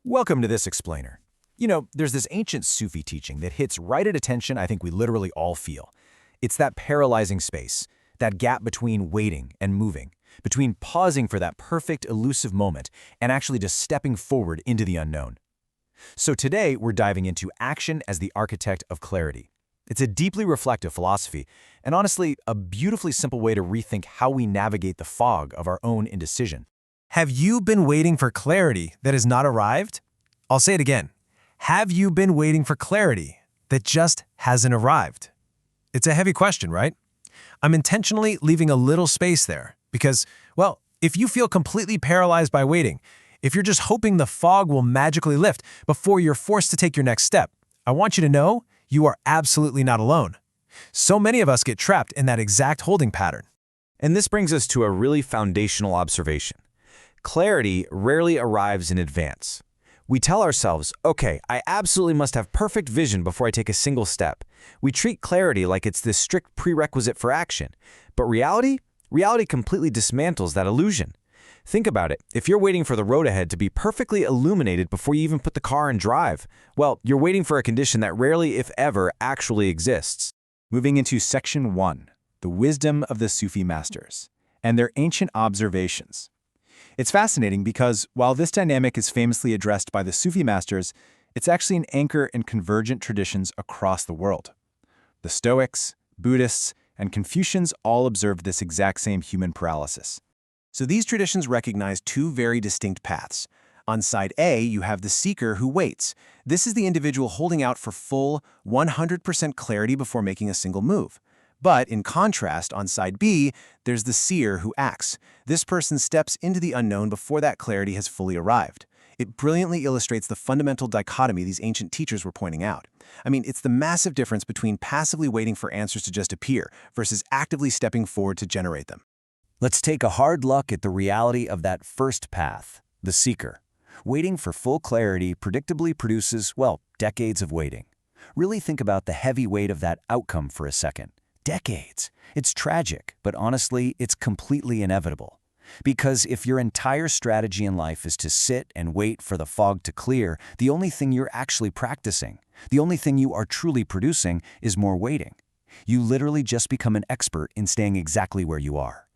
Welcome to this explainer. You know, there's this ancient Sufi teaching that hits right at a tension I think we literally all feel. It's that paralyzing space, that gap between waiting and moving, between pausing for that perfect elusive moment and actually just stepping forward into the unknown. So today, we're diving into action as the architect of clarity. It's a deeply reflective philosophy, and honestly, a beautifully simple way to rethink how we navigate the fog of our own indecision. Have you been waiting for clarity that has not arrived? I'll say it again. Have you been waiting for clarity that just hasn't arrived? It's a heavy question, right? I'm intentionally leaving a little space there because, well, if you feel completely paralyzed by waiting, if you're just hoping the fog will magically lift before you're forced to take your next step, I want you to know you are absolutely not alone. So many of us get trapped in that exact holding pattern. And this brings us to a really foundational observation. Clarity rarely arrives in advance. We tell ourselves, okay, I absolutely must have perfect vision before I take a single step. We treat clarity like it's this strict prerequisite for action. But reality completely dismantles that illusion. Think about it. If you're waiting for the road ahead to be perfectly illuminated before you even put the car in drive, well, you're waiting for a condition that rarely, if ever, actually exists. Moving into Section 1, the wisdom of the Sufi masters and their ancient observations. It's fascinating because while this dynamic is famously addressed by the Sufi masters, it's actually an anchor in convergent traditions across the world. The Stoics, Buddhists, and Confucians all observed this exact same human paralysis. So these traditions recognize two very distinct paths. On side A, you have the seeker who waits. This is the individual holding out for full, 100% clarity before making a single move. But in contrast, on side B, there's the seer who acts. This person steps into the unknown before that clarity has fully arrived. It brilliantly illustrates the fundamental dichotomy these ancient teachers were pointing out. I mean, it's the massive difference between passively waiting for answers to just appear versus actively stepping forward to generate them. Let's take a hard look at the reality of that first path, the seeker. Waiting for full clarity predictably produces, well, decades of waiting. Really think about the heavy weight of that outcome for a second. Decades. It's tragic, but honestly, it's completely inevitable. Because if your entire strategy in life is to sit and wait for the fog to clear, the only thing you're actually practicing, the only thing you are truly producing is more waiting. You literally just become an expert in staying exactly where you are.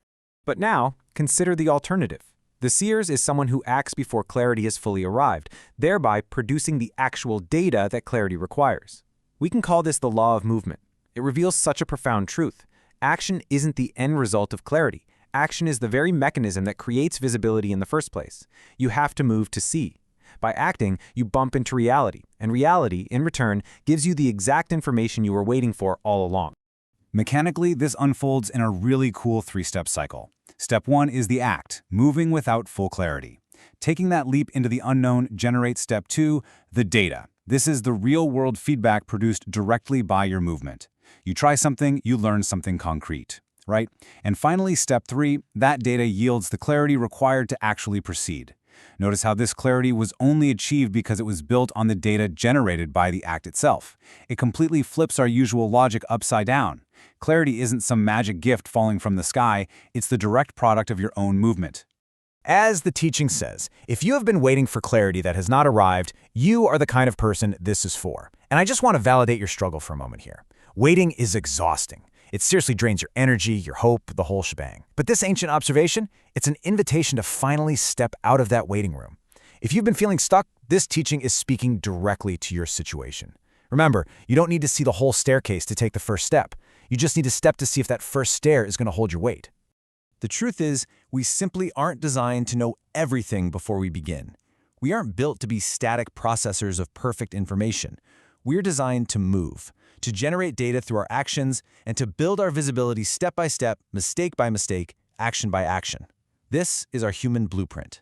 But now, consider the alternative. The seer is someone who acts before clarity has fully arrived, thereby producing the actual data that clarity requires. We can call this the law of movement. It reveals such a profound truth. Action isn't the end result of clarity. Action is the very mechanism that creates visibility in the first place. You have to move to see. By acting, you bump into reality, and reality, in return, gives you the exact information you were waiting for all along. Mechanically, this unfolds in a really cool three-step cycle. Step 1 is the act, moving without full clarity. Taking that leap into the unknown generates Step 2, the data. This is the real-world feedback produced directly by your movement. You try something, you learn something concrete, right? And finally, Step 3, that data yields the clarity required to actually proceed. Notice how this clarity was only achieved because it was built on the data generated by the act itself. It completely flips our usual logic upside down. Clarity isn't some magic gift falling from the sky, it's the direct product of your own movement. As the teaching says, if you have been waiting for clarity that has not arrived, you are the kind of person this is for. And I just want to validate your struggle for a moment here. Waiting is exhausting. It seriously drains your energy, your hope, the whole shebang. But this ancient observation, it's an invitation to finally step out of that waiting room. If you've been feeling stuck, this teaching is speaking directly to your situation. Remember, you don't need to see the whole staircase to take the first step. You just need to step to see if that first stair is going to hold your weight. The truth is, we simply aren't designed to know everything before we begin. We aren't built to be static processors of perfect information. We're designed to move, to generate data through our actions, and to build our visibility step by step, mistake by mistake, action by action. This is our human blueprint.